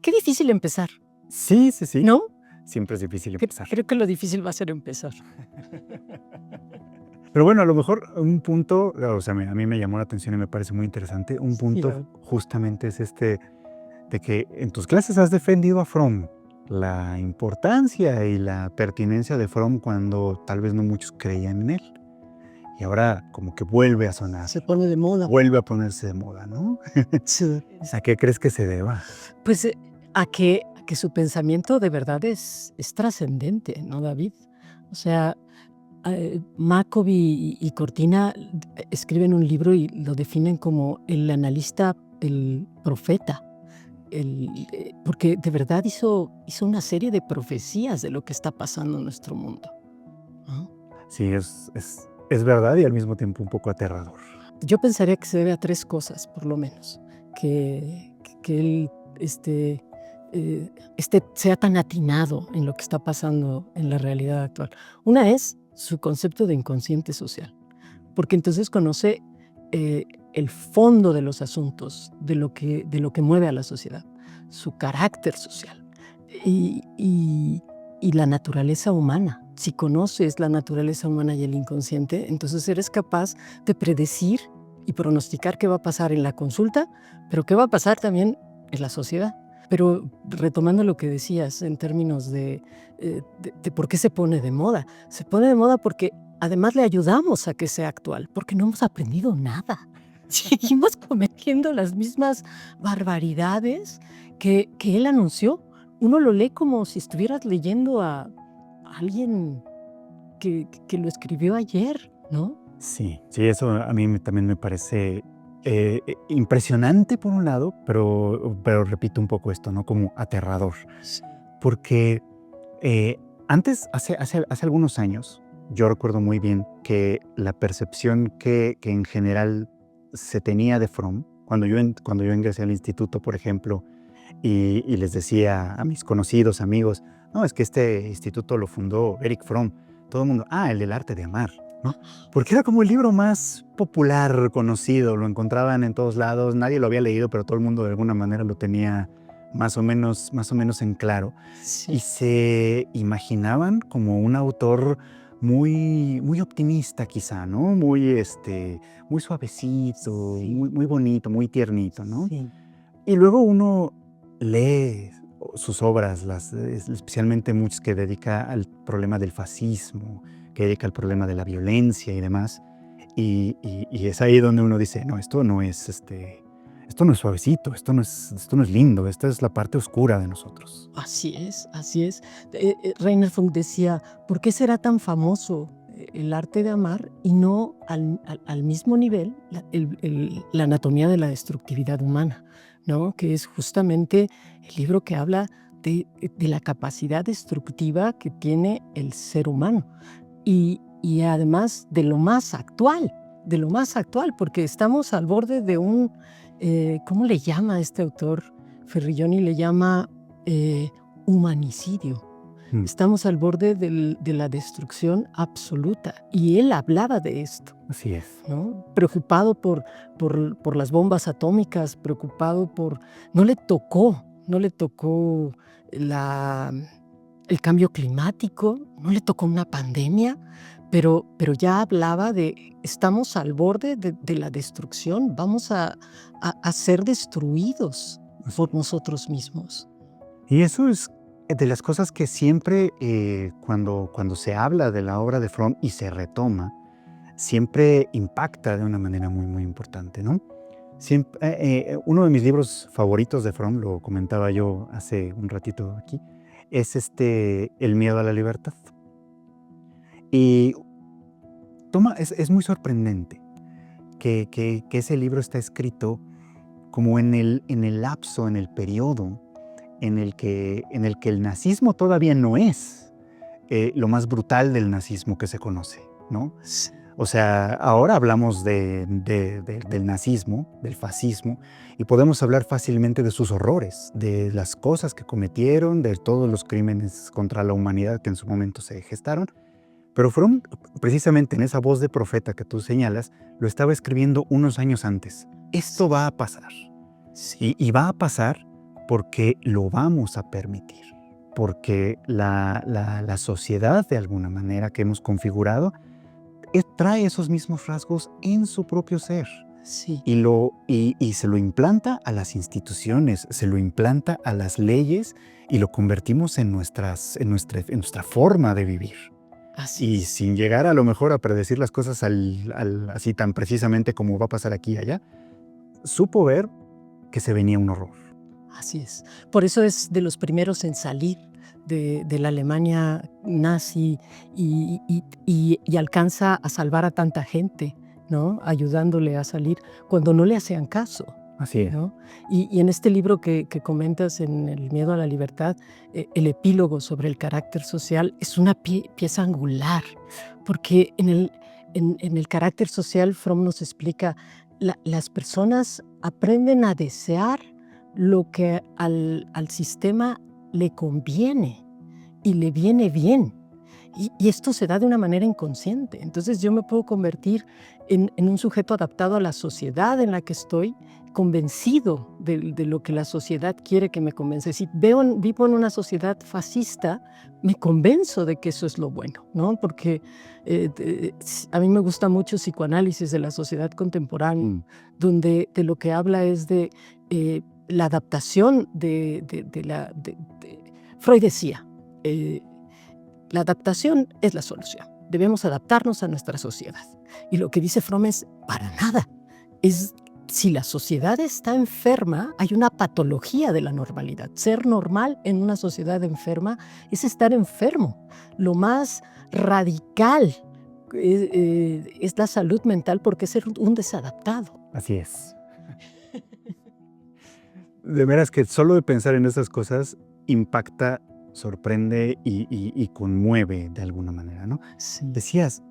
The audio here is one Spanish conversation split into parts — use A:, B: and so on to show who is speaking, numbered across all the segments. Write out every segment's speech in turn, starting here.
A: qué difícil empezar,
B: Sí, sí, sí.
A: ¿no?
B: Siempre es difícil empezar.
A: Creo que lo difícil va a ser empezar.
B: Pero bueno, a lo mejor un punto, o sea, a mí me llamó la atención y me parece muy interesante. Un
A: Sí, a
B: punto
A: ver.
B: justamente es de que en tus clases has defendido a Fromm, la importancia y la pertinencia de Fromm cuando tal vez no muchos creían en él. Y ahora como que vuelve a sonar,
A: Se pone de moda.
B: vuelve a ponerse de moda, ¿no?
A: Sí.
B: ¿A qué crees que se deba?
A: Pues a que su pensamiento de verdad es trascendente, ¿no, David? O sea, Maccabee y Cortina escriben un libro y lo definen como el analista, el profeta, porque de verdad hizo una serie de profecías de lo que está pasando en nuestro mundo, ¿no?
B: Sí, es verdad y al mismo tiempo un poco aterrador.
A: Yo pensaría que se debe a 3 cosas, por lo menos, que él sea tan atinado en lo que está pasando en la realidad actual. Una es su concepto de inconsciente social, porque entonces conoce el fondo de los asuntos, de lo que mueve a la sociedad, su carácter social y la naturaleza humana. Si conoces la naturaleza humana y el inconsciente, entonces eres capaz de predecir y pronosticar qué va a pasar en la consulta, pero qué va a pasar también en la sociedad. Pero retomando lo que decías en términos de por qué se pone de moda. Se pone de moda porque además le ayudamos a que sea actual, porque no hemos aprendido nada. Seguimos cometiendo las mismas barbaridades que él anunció. Uno lo lee como si estuvieras leyendo a alguien que lo escribió ayer, ¿no?
B: Sí, sí, eso a mí también me parece impresionante por un lado, pero repito un poco esto, ¿no? Como aterrador.
A: Sí.
B: Porque antes, hace algunos años, yo recuerdo muy bien que la percepción que en general se tenía de Fromm, cuando yo ingresé al instituto, por ejemplo, y les decía a mis conocidos, amigos, no, es que este instituto lo fundó Eric Fromm. Todo el mundo, el del arte de amar, ¿no? Porque era como el libro más popular, conocido, lo encontraban en todos lados, nadie lo había leído, pero todo el mundo de alguna manera lo tenía más o menos en claro.
A: Sí.
B: Y se imaginaban como un autor muy, muy optimista quizá, ¿no? Muy suavecito, muy bonito, muy tiernito, ¿no?
A: Sí.
B: Y luego uno lee sus obras, especialmente muchas que dedica al problema del fascismo, que dedica al problema de la violencia y demás. Y es ahí donde uno dice, no, esto no es suavecito, esto no es lindo, esta es la parte oscura de nosotros.
A: Así es, así es. Reiner Funk decía, ¿por qué será tan famoso el arte de amar y no al mismo nivel la anatomía de la destructividad humana, ¿no? Que es justamente el libro que habla de la capacidad destructiva que tiene el ser humano y además de lo más actual, porque estamos al borde de un, ¿cómo le llama este autor? Ferrilloni le llama humanicidio. Estamos al borde de la destrucción absoluta. Y él hablaba de esto,
B: Así es.
A: ¿no? Preocupado por las bombas atómicas, preocupado por... No le tocó el cambio climático, no le tocó una pandemia, pero ya hablaba de estamos al borde de la destrucción, vamos a ser destruidos por nosotros mismos.
B: Y eso es de las cosas que siempre, cuando se habla de la obra de Fromm y se retoma, siempre impacta de una manera muy, muy importante, ¿no? Uno de mis libros favoritos de Fromm, lo comentaba yo hace un ratito aquí, es El miedo a la libertad. Y es muy sorprendente que ese libro está escrito como en el lapso, en el periodo en el que el nazismo todavía no es lo más brutal del nazismo que se conoce, ¿no? O sea, ahora hablamos del nazismo, del fascismo, y podemos hablar fácilmente de sus horrores, de las cosas que cometieron, de todos los crímenes contra la humanidad que en su momento se gestaron. Pero fueron precisamente en esa voz de profeta que tú señalas, lo estaba escribiendo unos años antes. Esto va a pasar.
A: Sí.
B: Y va a pasar porque lo vamos a permitir, porque la sociedad, de alguna manera, que hemos configurado, trae esos mismos rasgos en su propio ser.
A: Sí.
B: Y se lo implanta a las instituciones, se lo implanta a las leyes y lo convertimos en nuestra forma de vivir.
A: Así
B: Y
A: es.
B: sin llegar a lo mejor a predecir las cosas así tan precisamente como va a pasar aquí y allá, supo ver que se venía un horror.
A: Así es. Por eso es de los primeros en salir de la Alemania nazi y alcanza a salvar a tanta gente, ¿no? Ayudándole a salir cuando no le hacían caso,
B: Así es.
A: ¿no? Y en este libro que comentas, en El miedo a la libertad, el epílogo sobre el carácter social es una pieza angular, porque en el carácter social Fromm nos explica, las personas aprenden a desear lo que al sistema le conviene y le viene bien. Y esto se da de una manera inconsciente. Entonces yo me puedo convertir en un sujeto adaptado a la sociedad en la que estoy, convencido de lo que la sociedad quiere que me convence. Si vivo en una sociedad fascista, me convenzo de que eso es lo bueno, ¿no? Porque a mí me gusta mucho psicoanálisis de la sociedad contemporánea, donde de lo que habla es de la adaptación Freud decía, la adaptación es la solución. Debemos adaptarnos a nuestra sociedad. Y lo que dice Fromm es, para nada. Si la sociedad está enferma, hay una patología de la normalidad. Ser normal en una sociedad enferma es estar enfermo. Lo más radical es la salud mental, porque es ser un desadaptado.
B: Así es. De veras que solo de pensar en esas cosas impacta, sorprende y conmueve de alguna manera, ¿no?
A: Sí.
B: Decías,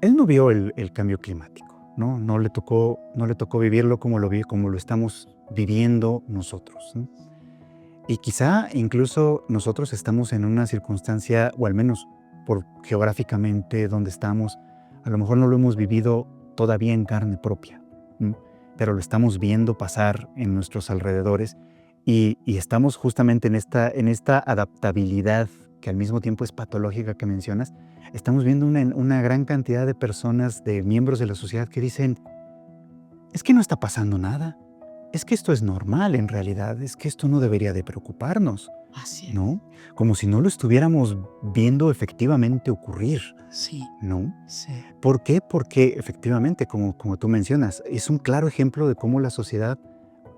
B: él no vio el cambio climático, ¿no? No le tocó vivirlo como lo estamos viviendo nosotros, ¿no? Y quizá incluso nosotros estamos en una circunstancia, o al menos por geográficamente donde estamos, a lo mejor no lo hemos vivido todavía en carne propia, ¿no? Pero lo estamos viendo pasar en nuestros alrededores y estamos justamente en esta adaptabilidad que al mismo tiempo es patológica que mencionas. Estamos viendo una gran cantidad de personas, de miembros de la sociedad que dicen, es que no está pasando nada, es que esto es normal en realidad, es que esto no debería de preocuparnos,
A: Así es.
B: ¿no? Como si no lo estuviéramos viendo efectivamente ocurrir,
A: Sí,
B: ¿no?
A: sí.
B: ¿Por qué? Porque efectivamente, como tú mencionas, es un claro ejemplo de cómo la sociedad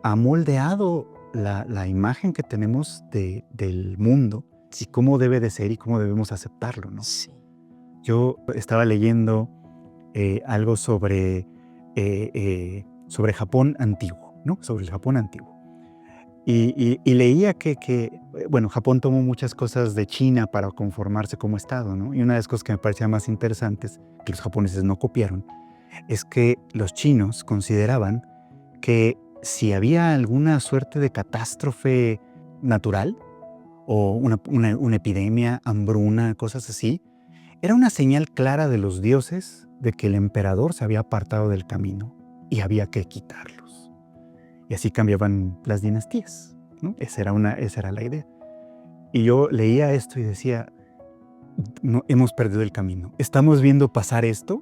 B: ha moldeado la imagen que tenemos del mundo y cómo debe de ser y cómo debemos aceptarlo, ¿no?
A: Sí.
B: Yo estaba leyendo algo sobre Japón antiguo, ¿no? Sobre el Japón antiguo. Y leía bueno, Japón tomó muchas cosas de China para conformarse como Estado, ¿no? Y una de las cosas que me parecía más interesantes, que los japoneses no copiaron, es que los chinos consideraban que si había alguna suerte de catástrofe natural o una epidemia, hambruna, cosas así, era una señal clara de los dioses de que el emperador se había apartado del camino y había que quitarlos. Y así cambiaban las dinastías, ¿no? Esa era la idea. Y yo leía esto y decía, no, hemos perdido el camino. Estamos viendo pasar esto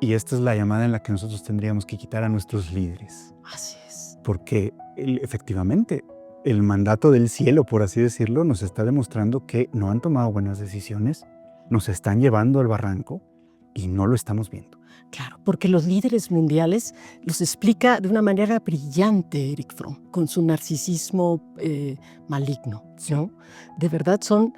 B: y esta es la llamada en la que nosotros tendríamos que quitar a nuestros líderes.
A: Así es.
B: Porque efectivamente el mandato del cielo, por así decirlo, nos está demostrando que no han tomado buenas decisiones, nos están llevando al barranco y no lo estamos viendo.
A: Claro, porque los líderes mundiales los explica de una manera brillante Erich Fromm, con su narcisismo maligno, ¿no? De verdad son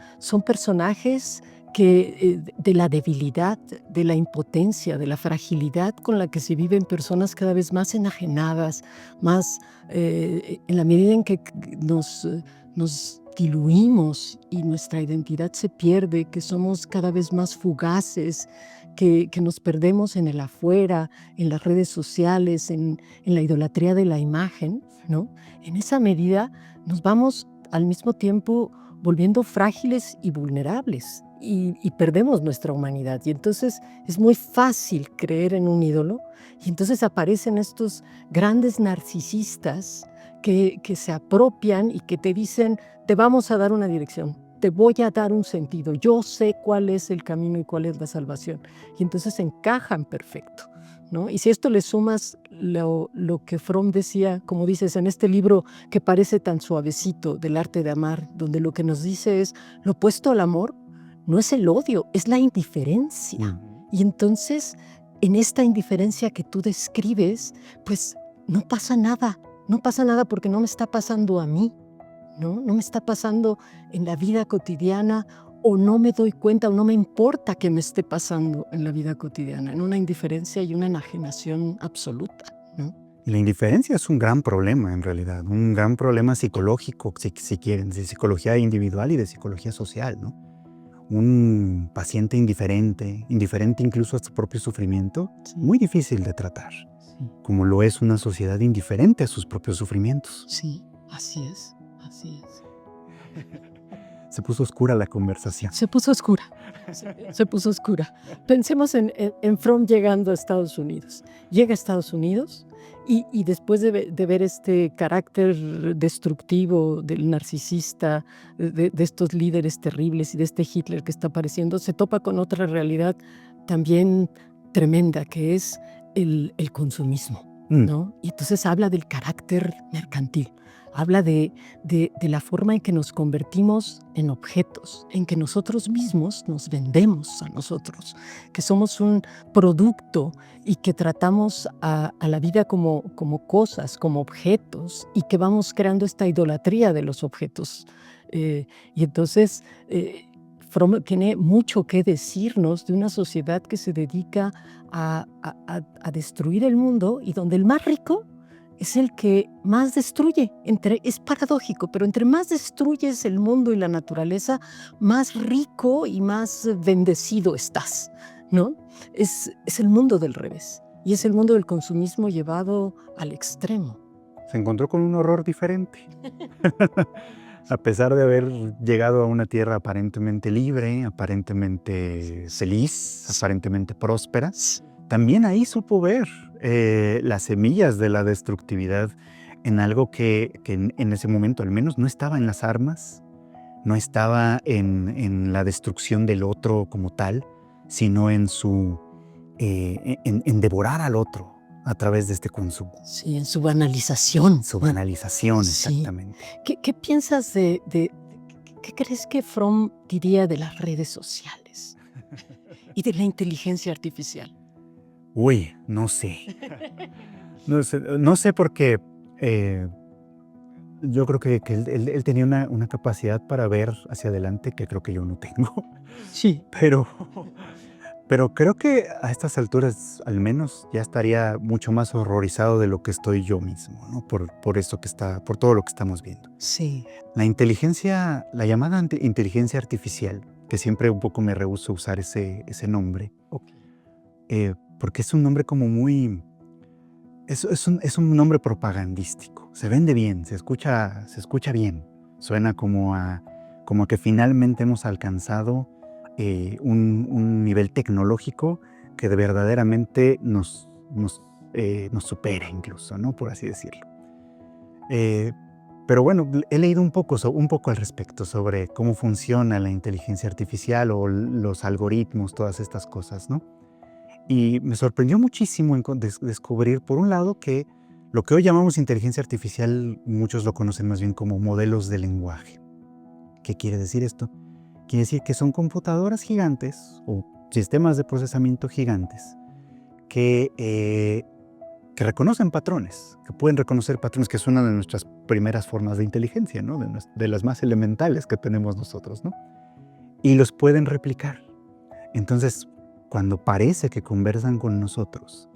A: personajes que de la debilidad, de la impotencia, de la fragilidad con la que se viven personas cada vez más enajenadas, más en la medida en que nos diluimos y nuestra identidad se pierde, que somos cada vez más fugaces, que nos perdemos en el afuera, en las redes sociales, en la idolatría de la imagen, ¿no? En esa medida nos vamos al mismo tiempo volviendo frágiles y vulnerables y perdemos nuestra humanidad. Y entonces es muy fácil creer en un ídolo y entonces aparecen estos grandes narcisistas que se apropian y que te dicen, te vamos a dar una dirección, te voy a dar un sentido, yo sé cuál es el camino y cuál es la salvación. Y entonces encajan perfecto, ¿no? Y si esto le sumas lo que Fromm decía, como dices, en este libro que parece tan suavecito, del arte de amar, donde lo que nos dice es, lo opuesto al amor no es el odio, es la indiferencia. Y entonces, en esta indiferencia que tú describes, pues no pasa nada porque no me está pasando a mí, ¿no? No me está pasando en la vida cotidiana, o no me doy cuenta o no me importa que me esté pasando en la vida cotidiana, en una indiferencia y una enajenación absoluta, ¿no?
B: Y la indiferencia es un gran problema en realidad, un gran problema psicológico, si quieren, de psicología individual y de psicología social, ¿no? Un paciente indiferente incluso a su propio sufrimiento,
A: Sí.
B: muy difícil de tratar,
A: Sí.
B: como lo es una sociedad indiferente a sus propios sufrimientos.
A: Sí, así es, así es.
B: Se puso oscura la conversación.
A: Se puso oscura, se puso oscura. Pensemos en Fromm llegando a Estados Unidos. Llega a Estados Unidos y después de ver este carácter destructivo del narcisista, de estos líderes terribles y de este Hitler que está apareciendo, se topa con otra realidad también tremenda, que es el consumismo, ¿no? Y entonces habla del carácter mercantil. Habla de la forma en que nos convertimos en objetos, en que nosotros mismos nos vendemos a nosotros, que somos un producto y que tratamos a la vida como cosas, como objetos, y que vamos creando esta idolatría de los objetos. Y entonces Fromm tiene mucho que decirnos de una sociedad que se dedica a destruir el mundo y donde el más rico es el que más destruye. Es paradójico, pero entre más destruyes el mundo y la naturaleza, más rico y más bendecido estás, ¿no? Es el mundo del revés, y es el mundo del consumismo llevado al extremo.
B: Se encontró con un horror diferente. A pesar de haber llegado a una tierra aparentemente libre, aparentemente feliz, aparentemente próspera, también ahí supo ver las semillas de la destructividad en algo que en ese momento al menos no estaba en las armas, no estaba en la destrucción del otro como tal, sino en devorar al otro a través de este consumo.
A: Sí, en su banalización.
B: Su banalización,
A: Sí.
B: exactamente.
A: ¿Qué piensas qué crees que Fromm diría de las redes sociales y de la inteligencia artificial?
B: Uy, no sé. No sé porque yo creo que él tenía una capacidad para ver hacia adelante que creo que yo no tengo.
A: Sí.
B: Pero creo que a estas alturas al menos ya estaría mucho más horrorizado de lo que estoy yo mismo, ¿no? Por todo lo que estamos viendo.
A: Sí.
B: La llamada inteligencia artificial, que siempre un poco me rehúso usar ese nombre, porque es un nombre como muy... Es un nombre propagandístico. Se vende bien, se escucha bien. Suena como a que finalmente hemos alcanzado un nivel tecnológico que verdaderamente nos supera incluso, ¿no? Por así decirlo. Pero bueno, he leído un poco al respecto sobre cómo funciona la inteligencia artificial o los algoritmos, todas estas cosas, ¿no? Y me sorprendió muchísimo descubrir, por un lado, que lo que hoy llamamos inteligencia artificial, muchos lo conocen más bien como modelos de lenguaje. ¿Qué quiere decir esto? Quiere decir que son computadoras gigantes o sistemas de procesamiento gigantes que reconocen patrones, que pueden reconocer patrones, que es una de nuestras primeras formas de inteligencia, ¿no? De las más elementales que tenemos nosotros, ¿no? Y los pueden replicar. Entonces, cuando parece que conversan con nosotros,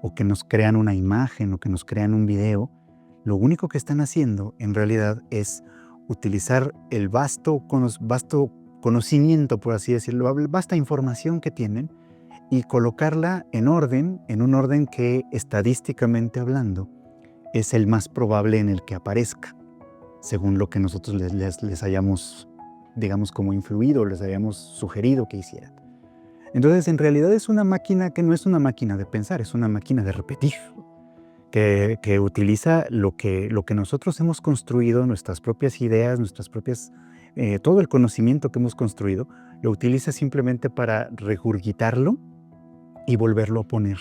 B: o que nos crean una imagen, o que nos crean un video, lo único que están haciendo en realidad es utilizar el vasto conocimiento, por así decirlo, vasta información que tienen, y colocarla en un orden que estadísticamente hablando es el más probable en el que aparezca, según lo que nosotros les hayamos, digamos, como influido, les hayamos sugerido que hicieran. Entonces, en realidad es una máquina que no es una máquina de pensar, es una máquina de repetir, que utiliza lo que nosotros hemos construido, nuestras propias ideas, nuestras propias, todo el conocimiento que hemos construido, lo utiliza simplemente para regurgitarlo y volverlo a poner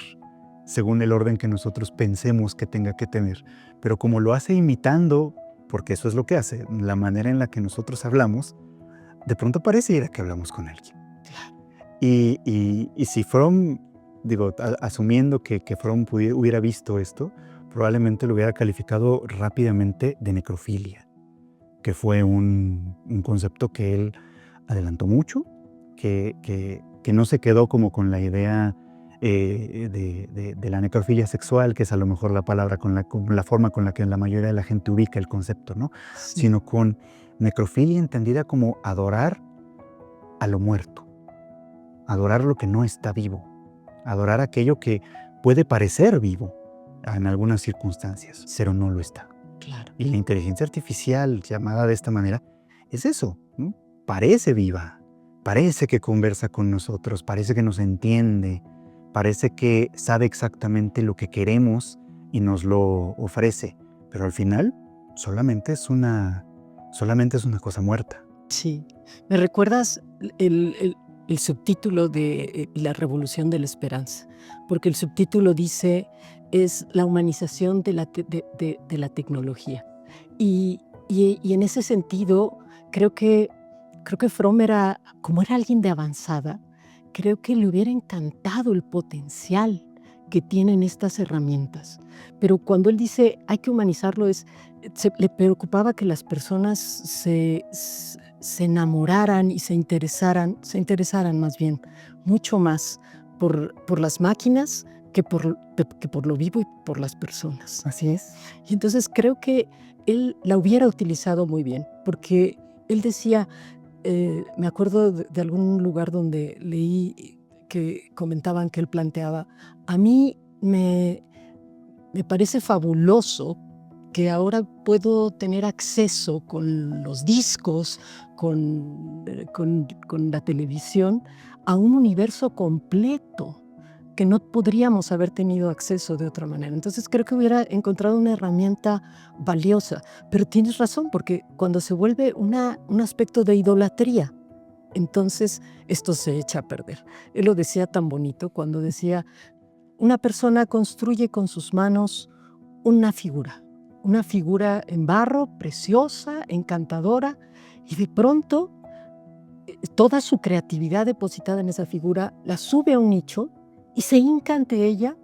B: según el orden que nosotros pensemos que tenga que tener. Pero como lo hace imitando, porque eso es lo que hace, la manera en la que nosotros hablamos, de pronto parece que hablamos con alguien. Y si Fromm, digo, asumiendo que Fromm hubiera visto esto, probablemente lo hubiera calificado rápidamente de necrofilia, que fue un concepto que él adelantó mucho, que no se quedó como con la idea de la necrofilia sexual, que es a lo mejor la palabra con la forma con la que la mayoría de la gente ubica el concepto, ¿no?
A: Sí.
B: Sino con necrofilia entendida como adorar a lo muerto, adorar lo que no está vivo, adorar aquello que puede parecer vivo en algunas circunstancias, pero no lo está.
A: Claro.
B: Y la inteligencia artificial, llamada de esta manera, es eso, ¿no? Parece viva, parece que conversa con nosotros, parece que nos entiende, parece que sabe exactamente lo que queremos y nos lo ofrece, pero al final solamente es una cosa muerta.
A: Sí. ¿Me recuerdas el subtítulo de La Revolución de la Esperanza? Porque el subtítulo dice, es la humanización de la tecnología. Y en ese sentido, creo que Fromm era, como era alguien de avanzada, creo que le hubiera encantado el potencial que tienen estas herramientas. Pero cuando él dice hay que humanizarlo, le preocupaba que las personas se enamoraran y se interesaran más bien, mucho más por las máquinas que por lo vivo y por las personas.
B: Así es.
A: Y entonces creo que él la hubiera utilizado muy bien, porque él decía, me acuerdo de algún lugar donde leí que comentaban que él planteaba, a mí me parece fabuloso que ahora puedo tener acceso con los discos, con la televisión, a un universo completo que no podríamos haber tenido acceso de otra manera. Entonces creo que hubiera encontrado una herramienta valiosa. Pero tienes razón, porque cuando se vuelve un aspecto de idolatría, entonces esto se echa a perder. Él lo decía tan bonito cuando decía, una persona construye con sus manos una figura en barro, preciosa, encantadora, y de pronto toda su creatividad depositada en esa figura la sube a un nicho y se hinca ante ella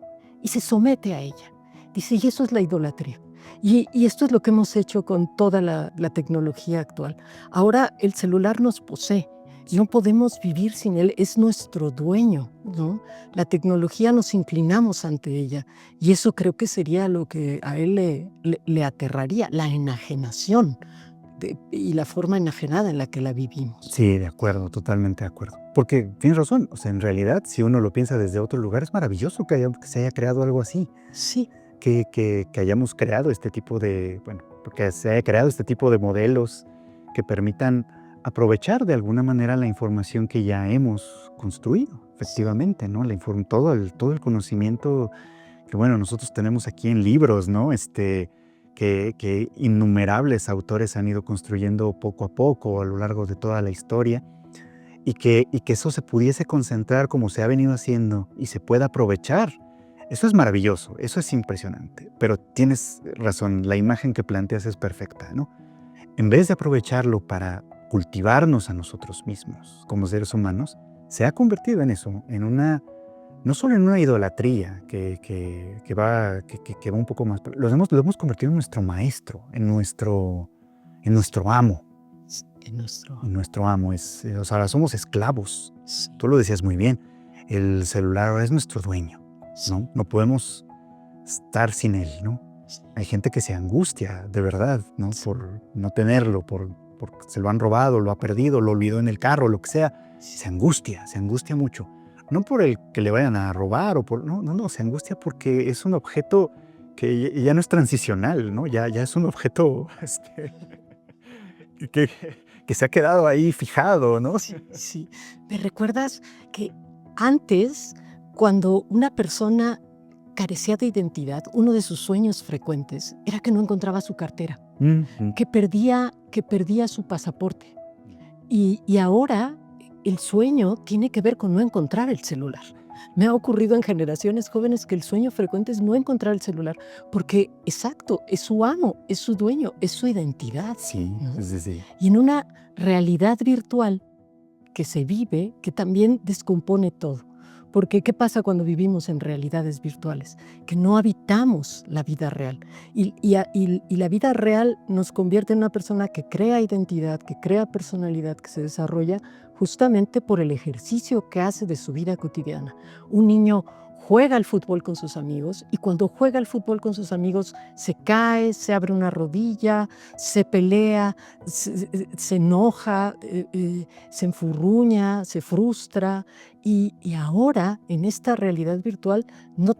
A: y se somete a ella. Dice, y eso es la idolatría. Y esto es lo que hemos hecho con toda la tecnología actual. Ahora el celular nos posee. No podemos vivir sin él, es nuestro dueño, ¿no? La tecnología, nos inclinamos ante ella, y eso creo que sería lo que a él le aterraría, la enajenación y la forma enajenada en la que la vivimos.
B: Sí, de acuerdo, totalmente de acuerdo. Porque tienes razón, o sea, en realidad, si uno lo piensa desde otro lugar, es maravilloso que se haya creado algo así.
A: Sí.
B: Que hayamos creado este tipo de, bueno, que se haya creado este tipo de modelos que permitan aprovechar de alguna manera la información que ya hemos construido, efectivamente, ¿no? Todo el conocimiento que, bueno, nosotros tenemos aquí en libros, ¿no? Que innumerables autores han ido construyendo poco a poco a lo largo de toda la historia, y que eso se pudiese concentrar como se ha venido haciendo y se pueda aprovechar. Eso es maravilloso, eso es impresionante, pero tienes razón, la imagen que planteas es perfecta, ¿no? En vez de aprovecharlo para cultivarnos a nosotros mismos como seres humanos, se ha convertido en eso, no solo en una idolatría que va un poco más, lo hemos convertido en nuestro maestro, en nuestro amo.
A: En
B: Nuestro amo, o sea, ahora somos esclavos.
A: Sí.
B: Tú lo decías muy bien, el celular ahora es nuestro dueño, ¿no? No podemos estar sin él, ¿no? Hay gente que se angustia, de verdad, ¿no? Por no tenerlo, porque se lo han robado, lo ha perdido, lo olvidó en el carro, lo que sea. Se angustia mucho. No por el que le vayan a robar, no, se angustia porque es un objeto que ya no es transicional, ¿no? Ya es un objeto que se ha quedado ahí fijado, ¿no?
A: Sí. ¿Me recuerdas que antes, cuando una persona carecía de identidad, uno de sus sueños frecuentes era que no encontraba su cartera,
B: Ujú.
A: que perdía su pasaporte. Y ahora el sueño tiene que ver con no encontrar el celular. Me ha ocurrido en generaciones jóvenes que el sueño frecuente es no encontrar el celular, porque, exacto, es su amo, es su dueño, es su identidad,
B: Sí,
A: ¿no?
B: sí, sí.
A: Y en una realidad virtual que se vive, que también descompone todo. Porque ¿qué pasa cuando vivimos en realidades virtuales? Que no habitamos la vida real. Y la vida real nos convierte en una persona que crea identidad, que crea personalidad, que se desarrolla justamente por el ejercicio que hace de su vida cotidiana. Un niño juega al fútbol con sus amigos y cuando juega al fútbol con sus amigos se cae, se abre una rodilla, se pelea, se enoja, se enfurruña, se frustra. Y ahora, en esta realidad virtual, no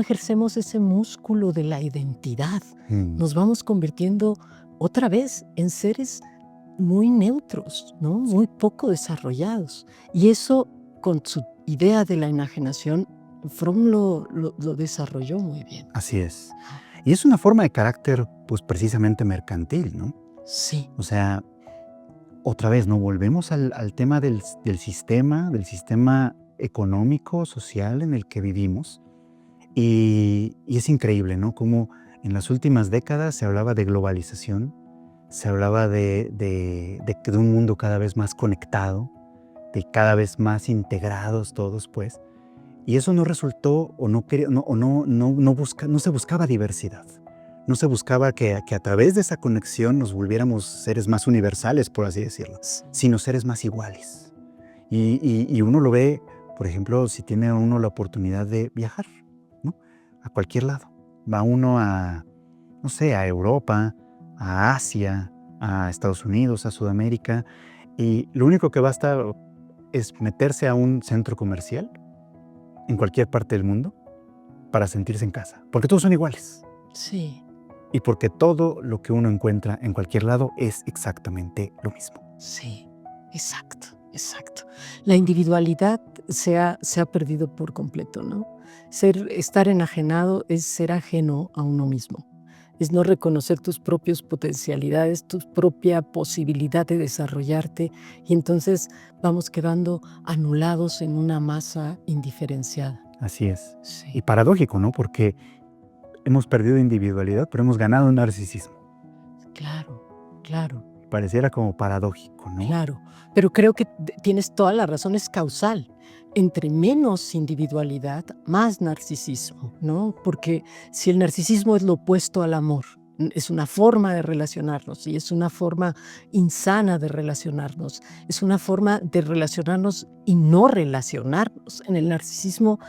A: ejercemos ese músculo de la identidad.
B: Mm.
A: Nos vamos convirtiendo otra vez en seres muy neutros, ¿no? Muy poco desarrollados. Y eso, con su idea de la enajenación, Fromm lo desarrolló muy bien.
B: Así es. Y es una forma de carácter, pues precisamente mercantil, ¿no?
A: Sí,
B: O sea, otra vez, ¿no? Volvemos al tema del sistema económico, social en el que vivimos. Y es increíble, ¿no? Como en las últimas décadas se hablaba de globalización, se hablaba de un mundo cada vez más conectado, de cada vez más integrados todos, pues. Y eso no resultó o no quería, no se buscaba diversidad. No se buscaba que a través de esa conexión nos volviéramos seres más universales, por así decirlo, sino seres más iguales. Y uno lo ve, por ejemplo, si tiene uno la oportunidad de viajar, ¿no? A cualquier lado. Va uno a, no sé, a Europa, a Asia, a Estados Unidos, a Sudamérica, y lo único que basta es meterse a un centro comercial en cualquier parte del mundo para sentirse en casa, porque todos son iguales.
A: sí,
B: Y porque todo lo que uno encuentra en cualquier lado es exactamente lo mismo.
A: sí, exacto, exacto. La individualidad se ha perdido por completo, ¿no? Estar enajenado es ser ajeno a uno mismo. Es no reconocer tus propias potencialidades, tu propia posibilidad de desarrollarte, y entonces vamos quedando anulados en una masa indiferenciada.
B: Así es.
A: Sí,
B: Y paradójico, ¿no? Porque hemos perdido individualidad, pero hemos ganado narcisismo.
A: claro, claro.
B: Pareciera como paradójico, ¿no?
A: Claro, pero creo que tienes toda la razón, es causal. Entre menos individualidad, más narcisismo, ¿no? Porque si el narcisismo es lo opuesto al amor, es una forma de relacionarnos y es una forma insana de relacionarnos, es una forma de relacionarnos y no relacionarnos. En el narcisismo,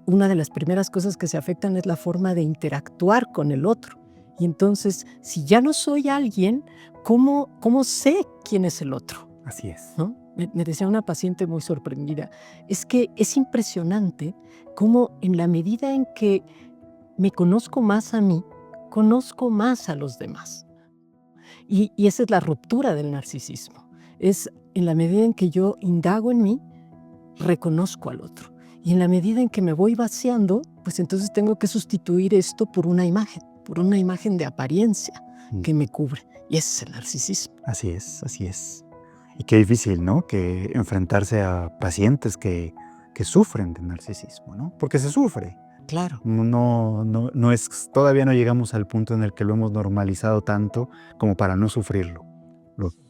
A: una de las primeras cosas que se afectan es la forma de interactuar con el otro. Y entonces, si ya no soy alguien, ¿cómo sé quién es el otro?
B: Así es.
A: ¿No? Me decía una paciente muy sorprendida, es que es impresionante cómo en la medida en que me conozco más a mí, conozco más a los demás. Y esa es la ruptura del narcisismo. Es en la medida en que yo indago en mí, reconozco al otro. Y en la medida en que me voy vaciando, pues entonces tengo que sustituir esto por una imagen de apariencia que me cubre. Y ese es el narcisismo.
B: Así es, así es. Y qué difícil, ¿no? Que enfrentarse a pacientes que sufren de narcisismo, ¿no? Porque se sufre.
A: Claro.
B: Todavía no llegamos al punto en el que lo hemos normalizado tanto como para no sufrirlo.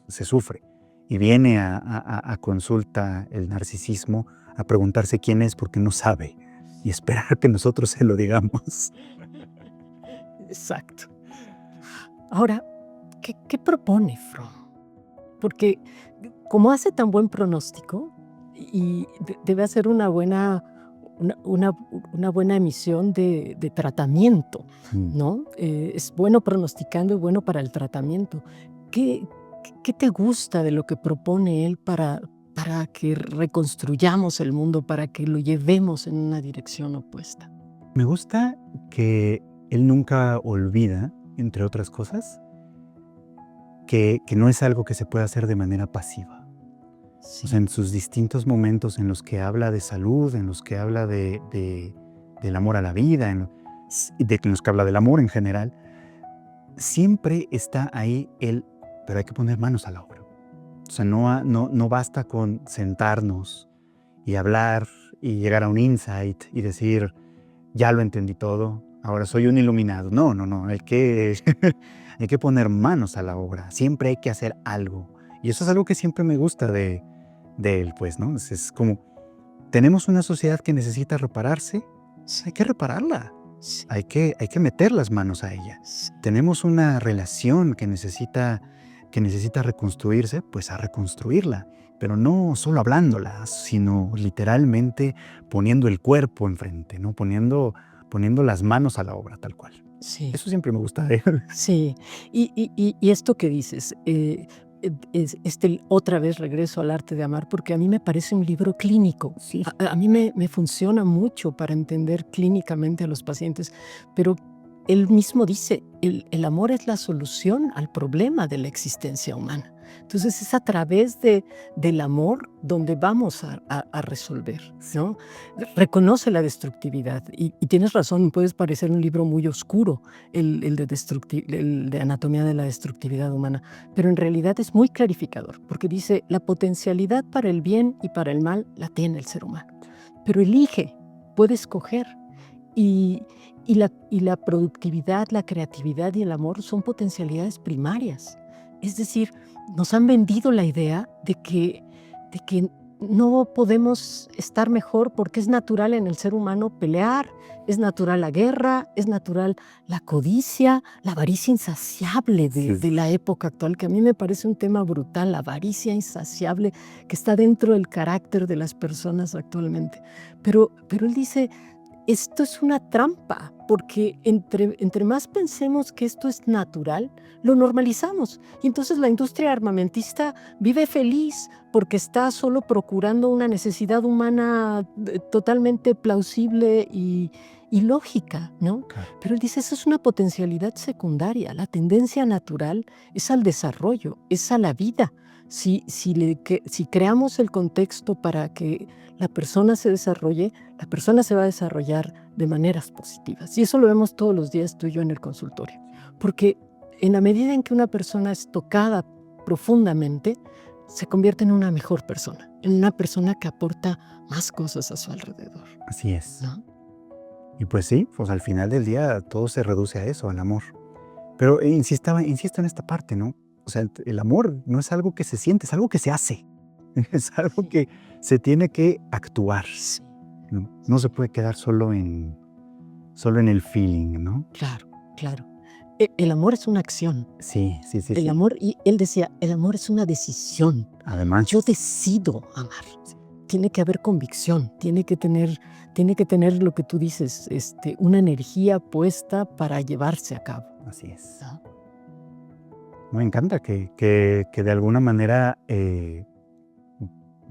B: Se sufre. Y viene a consulta el narcisismo a preguntarse quién es porque no sabe y esperar que nosotros se lo digamos.
A: Exacto. Ahora, ¿qué propone Fromm? Porque como hace tan buen pronóstico y debe hacer una buena emisión de tratamiento, ¿no? Es bueno pronosticando y bueno para el tratamiento. ¿Qué te gusta de lo que propone él para que reconstruyamos el mundo, para que lo llevemos en una dirección opuesta?
B: Me gusta que él nunca olvida, entre otras cosas, que no es algo que se pueda hacer de manera pasiva.
A: Sí.
B: O sea, en sus distintos momentos en los que habla de salud, en los que habla de del amor a la vida, de los que habla del amor en general, siempre está ahí pero hay que poner manos a la obra. O sea, no basta con sentarnos y hablar y llegar a un insight y decir, ya lo entendí todo, ahora soy un iluminado. No, hay que, hay que poner manos a la obra, siempre hay que hacer algo. Y eso es algo que siempre me gusta de él, pues, ¿no? Es como, tenemos una sociedad que necesita repararse, hay que repararla,
A: Sí.
B: hay que meter las manos a ella.
A: Sí.
B: Tenemos una relación que necesita reconstruirse, pues a reconstruirla, pero no solo hablándola, sino literalmente poniendo el cuerpo enfrente, ¿no? Poniendo las manos a la obra, tal cual.
A: Sí.
B: Eso siempre me gusta de él.
A: Sí, y esto que dices, otra vez regreso al arte de amar, porque a mí me parece un libro clínico.
B: Sí.
A: A mí me funciona mucho para entender clínicamente a los pacientes, pero él mismo dice, el amor es la solución al problema de la existencia humana. Entonces es a través del amor donde vamos a resolver, ¿no? Reconoce la destructividad y tienes razón, puede parecer un libro muy oscuro el de Anatomía de la Destructividad Humana, pero en realidad es muy clarificador, porque dice, la potencialidad para el bien y para el mal la tiene el ser humano, pero elige, puede escoger. Y la productividad, la creatividad y el amor son potencialidades primarias. Es decir, nos han vendido la idea de que no podemos estar mejor porque es natural en el ser humano pelear, es natural la guerra, es natural la codicia, la avaricia insaciable de la época actual, que a mí me parece un tema brutal, la avaricia insaciable que está dentro del carácter de las personas actualmente. Pero él dice, esto es una trampa, porque entre más pensemos que esto es natural, lo normalizamos. Y entonces la industria armamentista vive feliz porque está solo procurando una necesidad humana totalmente plausible y lógica, ¿no?
B: Claro.
A: Pero él dice, eso es una potencialidad secundaria. La tendencia natural es al desarrollo, es a la vida. Si creamos el contexto para que la persona se desarrolle, la persona se va a desarrollar de maneras positivas. Y eso lo vemos todos los días tú y yo en el consultorio. Porque en la medida en que una persona es tocada profundamente, se convierte en una mejor persona, en una persona que aporta más cosas a su alrededor.
B: Así es.
A: ¿No?
B: Y pues sí, pues al final del día todo se reduce a eso, al amor. Pero insisto en esta parte, ¿no? O sea, el amor no es algo que se siente, es algo que se hace. Es algo que se tiene que actuar. No se puede quedar solo en el feeling, ¿no?
A: Claro, claro. El amor es una acción.
B: Sí.
A: El amor, y él decía, el amor es una decisión.
B: Además,
A: yo decido amar. Tiene que haber convicción, tiene que tener lo que tú dices, una energía puesta para llevarse a cabo.
B: Así es.
A: ¿No?
B: Me encanta que de alguna manera,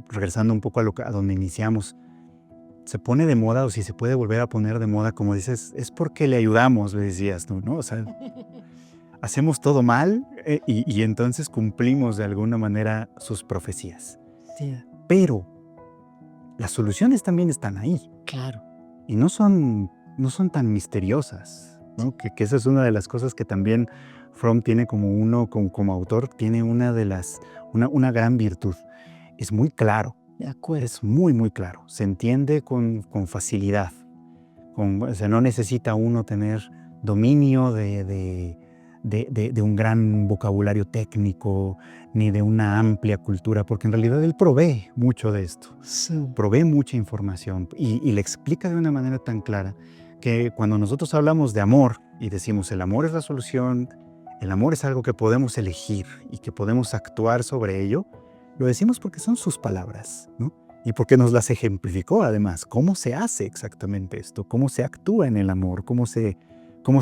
B: regresando un poco a donde iniciamos, se pone de moda, o si se puede volver a poner de moda, como dices, es porque le ayudamos, le decías tú, ¿no? O sea, hacemos todo mal y entonces cumplimos de alguna manera sus profecías.
A: Sí.
B: Pero las soluciones también están ahí.
A: Claro.
B: Y no son tan misteriosas, ¿no? Que esa es una de las cosas que también Fromm tiene como autor, tiene una gran virtud. Es muy claro.
A: De acuerdo.
B: Es muy, muy claro. Se entiende con facilidad. O sea, no necesita uno tener dominio de un gran vocabulario técnico ni de una amplia cultura, porque en realidad él provee mucho de esto.
A: Sí.
B: Provee mucha información y le explica de una manera tan clara que cuando nosotros hablamos de amor y decimos el amor es la solución, el amor es algo que podemos elegir y que podemos actuar sobre ello, lo decimos porque son sus palabras, ¿no? Y porque nos las ejemplificó además. ¿Cómo se hace exactamente esto? ¿Cómo se actúa en el amor? ¿Cómo se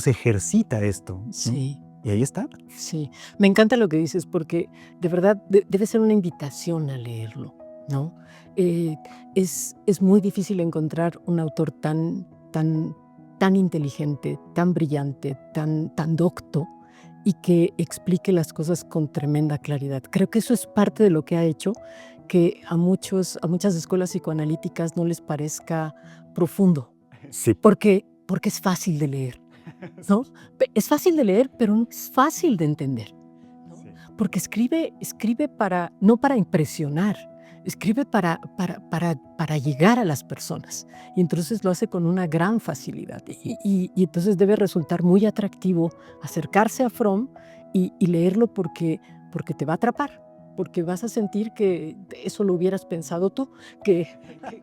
B: ejercita esto? ¿No?
A: Sí.
B: Y ahí está.
A: Sí. Me encanta lo que dices porque de verdad debe ser una invitación a leerlo, ¿no? Es muy difícil encontrar un autor tan inteligente, tan brillante, tan docto, y que explique las cosas con tremenda claridad. Creo que eso es parte de lo que ha hecho que a muchas escuelas psicoanalíticas no les parezca profundo,
B: Sí.
A: porque es fácil de leer, ¿no? Es fácil de leer, pero no es fácil de entender, ¿no?
B: Sí.
A: Porque escribe no para impresionar, escribe para llegar a las personas. Y entonces lo hace con una gran facilidad. Y entonces debe resultar muy atractivo acercarse a Fromm y leerlo porque te va a atrapar. Porque vas a sentir que eso lo hubieras pensado tú, que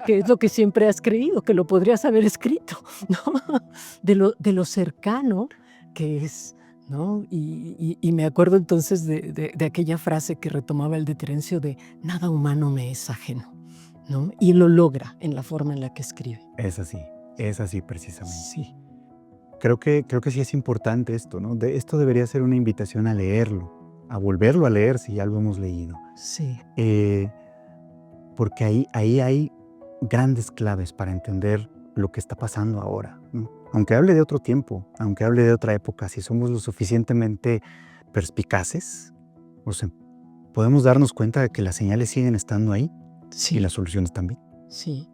A: es lo que siempre has creído, que lo podrías haber escrito, ¿no? De lo cercano que es, ¿no? Y me acuerdo entonces de aquella frase que retomaba el de Terencio de nada humano me es ajeno, ¿no? Y lo logra en la forma en la que escribe.
B: Es así precisamente.
A: Sí,
B: Creo que sí es importante esto, ¿no? Esto debería ser una invitación a leerlo, a volverlo a leer si ya lo hemos leído.
A: sí,
B: Porque ahí hay grandes claves para entender lo que está pasando ahora, ¿no? Aunque hable de otro tiempo, aunque hable de otra época, si somos lo suficientemente perspicaces, o sea, podemos darnos cuenta de que las señales siguen estando ahí y
A: sí,
B: las soluciones también.
A: sí.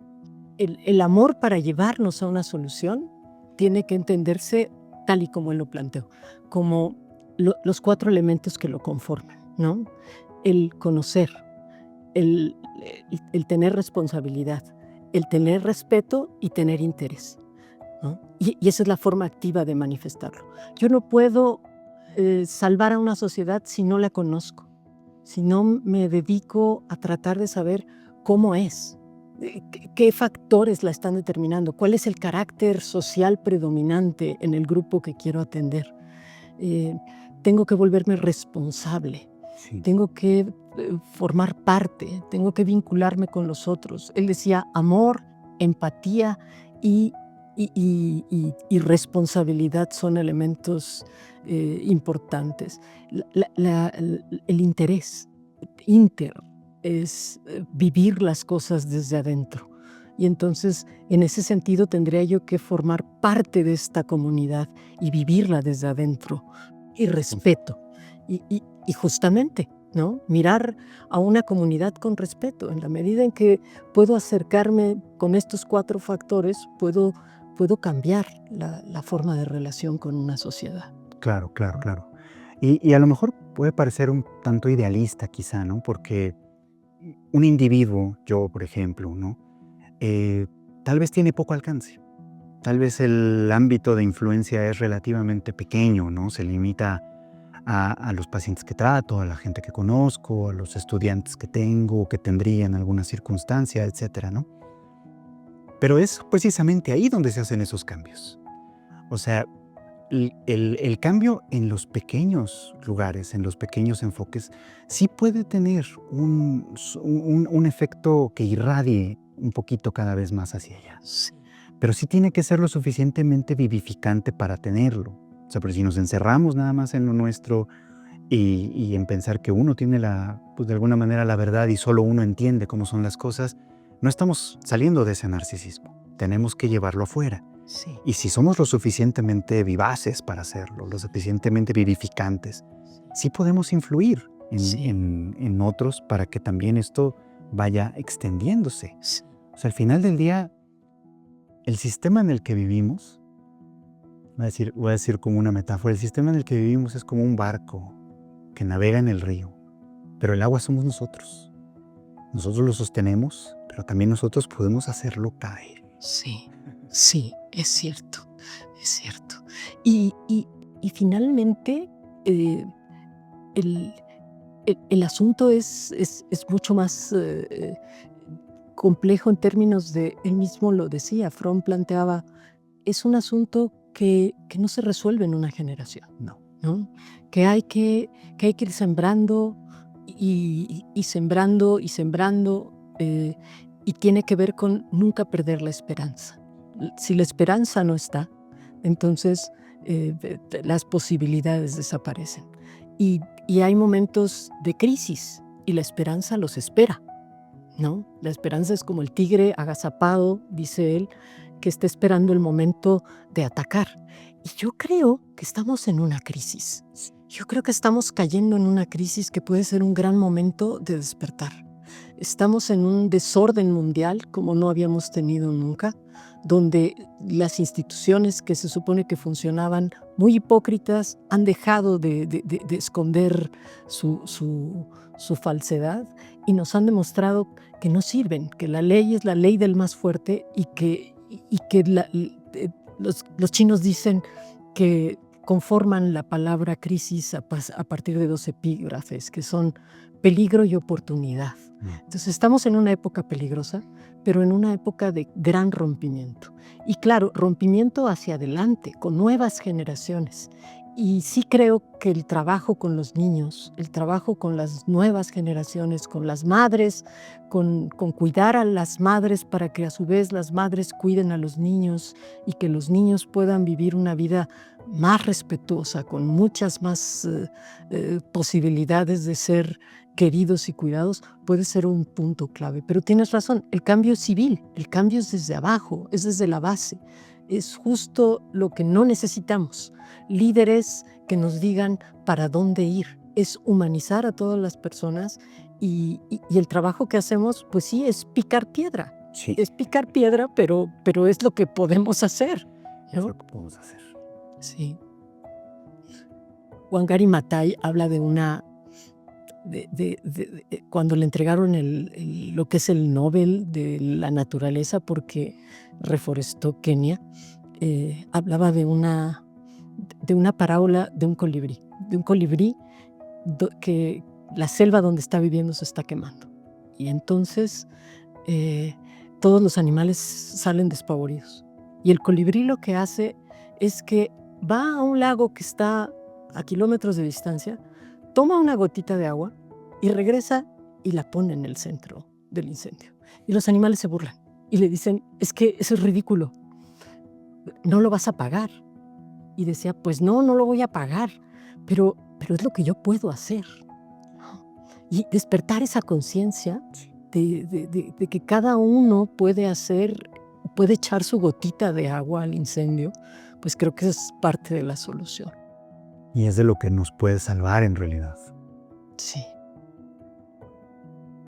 A: El amor para llevarnos a una solución tiene que entenderse tal y como él lo planteó, como los 4 elementos que lo conforman, ¿no? El conocer, el, el tener responsabilidad, el tener respeto y tener interés, ¿no? Y esa es la forma activa de manifestarlo. Yo no puedo salvar a una sociedad si no la conozco, si no me dedico a tratar de saber cómo es, qué factores la están determinando, cuál es el carácter social predominante en el grupo que quiero atender. Eh, Tengo que volverme responsable,
B: Sí.
A: tengo que formar parte, tengo que vincularme con los otros. Él decía amor, empatía y, y responsabilidad son elementos importantes. El interés, inter, es vivir las cosas desde adentro. Y entonces, en ese sentido, tendría yo que formar parte de esta comunidad y vivirla desde adentro. Y respeto. Y justamente, ¿no? Mirar a una comunidad con respeto. En la medida en que puedo acercarme con estos 4 factores, puedo cambiar la forma de relación con una sociedad.
B: Claro. Y a lo mejor puede parecer un tanto idealista quizá, ¿no? Porque un individuo, yo por ejemplo, ¿no? Eh, Tal vez tiene poco alcance. Tal vez el ámbito de influencia es relativamente pequeño, ¿no? Se limita a los pacientes que trato, a la gente que conozco, a los estudiantes que tengo o que tendría en alguna circunstancia, etcétera, ¿no? Pero es precisamente ahí donde se hacen esos cambios. O sea, el cambio en los pequeños lugares, en los pequeños enfoques, sí puede tener un efecto que irradie un poquito cada vez más hacia allá.
A: Sí,
B: Pero sí tiene que ser lo suficientemente vivificante para tenerlo. O sea, pero si nos encerramos nada más en lo nuestro y en pensar que uno tiene pues de alguna manera la verdad y solo uno entiende cómo son las cosas, no estamos saliendo de ese narcisismo. Tenemos que llevarlo afuera.
A: sí,
B: Y si somos lo suficientemente vivaces para hacerlo, lo suficientemente vivificantes, sí podemos influir
A: sí,
B: en otros para que también esto vaya extendiéndose.
A: sí,
B: O sea, al final del día, el sistema en el que vivimos, voy a decir como una metáfora, el sistema en el que vivimos es como un barco que navega en el río, pero el agua somos nosotros. Nosotros lo sostenemos, pero también nosotros podemos hacerlo caer.
A: sí, sí, es cierto, es cierto. Y finalmente, el, el asunto es mucho más complejo en términos de, él mismo lo decía, Fromm planteaba, es un asunto que no se resuelve en una generación,
B: No.
A: ¿no? Que hay que ir sembrando y sembrando y sembrando, y tiene que ver con nunca perder la esperanza. Si la esperanza no está, entonces las posibilidades desaparecen. Y hay momentos de crisis y la esperanza los espera, ¿no? La esperanza es como el tigre agazapado, dice él, que está esperando el momento de atacar. Y yo creo que estamos en una crisis. Yo creo que estamos cayendo en una crisis que puede ser un gran momento de despertar. Estamos en un desorden mundial como no habíamos tenido nunca. donde las instituciones que se supone que funcionaban muy hipócritas han dejado de esconder su falsedad y nos han demostrado que no sirven, que la ley es la ley del más fuerte y que los chinos dicen que conforman la palabra crisis a partir de 2 epígrafes, que son peligro y oportunidad. Entonces estamos en una época peligrosa, pero en una época de gran rompimiento. Y claro, rompimiento hacia adelante, con nuevas generaciones. Y sí creo que el trabajo con los niños, el trabajo con las nuevas generaciones, con las madres, con cuidar a las madres para que a su vez las madres cuiden a los niños y que los niños puedan vivir una vida más respetuosa, con muchas más posibilidades de ser queridos y cuidados, puede ser un punto clave. Pero tienes razón, el cambio es civil, el cambio es desde abajo, es desde la base. Es justo lo que no necesitamos. Líderes que nos digan para dónde ir. Es humanizar a todas las personas y el trabajo que hacemos, pues sí, es picar piedra.
B: Sí,
A: Es picar piedra, pero es lo que podemos hacer,
B: es
A: ¿no?
B: lo que podemos hacer.
A: Sí. Wangari Maathai habla de una... cuando le entregaron lo que es el Nobel de la naturaleza porque reforestó Kenia, hablaba de una parábola de un colibrí que la selva donde está viviendo se está quemando. Y entonces todos los animales salen despavoridos. Y el colibrí lo que hace es que va a un lago que está a kilómetros de distancia, toma una gotita de agua y regresa y la pone en el centro del incendio. Y los animales se burlan y le dicen, es que eso es ridículo, no lo vas a pagar. Y decía, pues no lo voy a pagar, pero es lo que yo puedo hacer. Y despertar esa conciencia de que cada uno puede echar su gotita de agua al incendio, pues creo que es parte de la solución.
B: Y es de lo que nos puede salvar en realidad.
A: Sí.